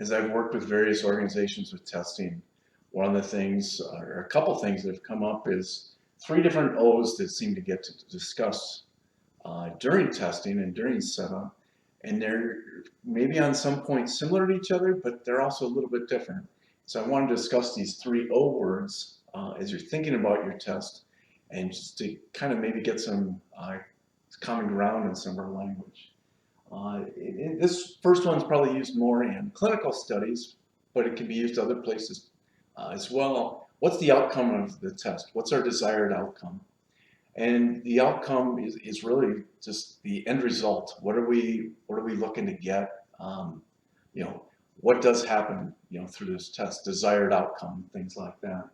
as I've worked with various organizations with testing, one of the things, or a couple things that have come up is three different O's that seem to get to discuss during testing and during setup. And they're maybe on some point similar to each other, but they're also a little bit different. So I want to discuss these three O words as you're thinking about your test, and just to kind of maybe get some common ground in some of our language. This first one's probably used more in clinical studies, but it can be used other places as well. What's the outcome of the test? What's our desired outcome? And the outcome is really just the end result. What are we looking to get? You know, what does happen, through this test, desired outcome, things like that.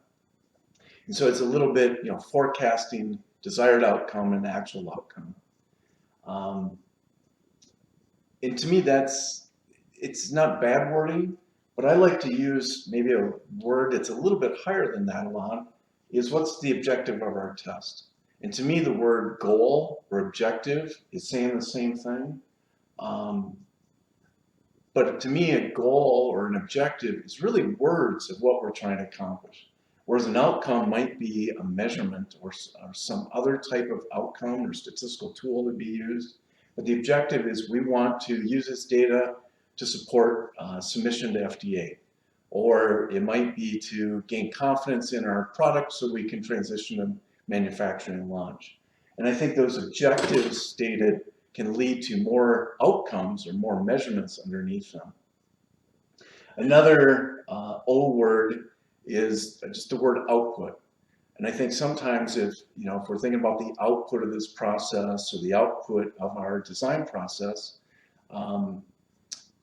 And so it's a little bit, forecasting desired outcome and actual outcome. And to me, it's not bad wording, but I like to use maybe a word that's a little bit higher than that a lot, is what's the objective of our test? And to me, the word goal or objective is saying the same thing. But to me, a goal or an objective is really words of what we're trying to accomplish. Whereas an outcome might be a measurement or some other type of outcome or statistical tool to be used. But the objective is we want to use this data to support submission to FDA. Or it might be to gain confidence in our product so we can transition to manufacturing and launch. And I think those objectives stated can lead to more outcomes or more measurements underneath them. Another O word is just the word output. And I think sometimes if we're thinking about the output of this process or the output of our design process,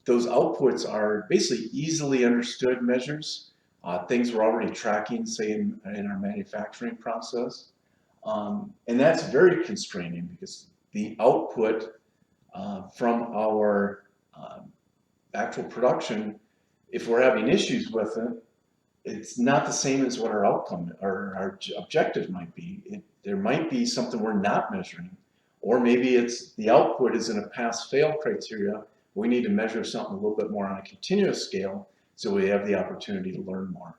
those outputs are basically easily understood measures, things we're already tracking, say in our manufacturing process. And that's very constraining because the output from our actual production, if we're having issues with it, it's not the same as what our outcome or our objective might be. There might be something we're not measuring, or maybe it's the output is in a pass-fail criteria. We need to measure something a little bit more on a continuous scale so we have the opportunity to learn more.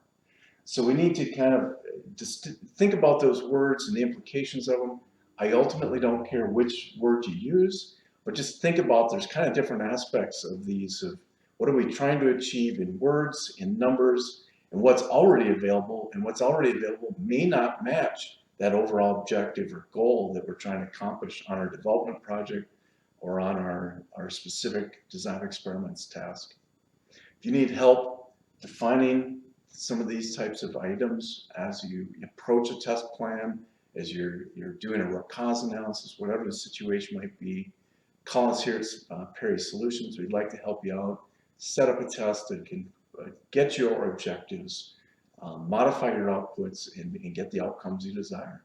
So we need to kind of just think about those words and the implications of them. I ultimately don't care which word you use, but just think about there's kind of different aspects of these, of what are we trying to achieve in words, in numbers, and what's already available, and what's already available may not match that overall objective or goal that we're trying to accomplish on our development project or on our specific design experiments task. If you need help defining some of these types of items as you approach a test plan, as you're doing a root cause analysis, whatever the situation might be, call us here at Perry Solutions. We'd like to help you out, set up a test that can get your objectives, modify your outputs, and get the outcomes you desire.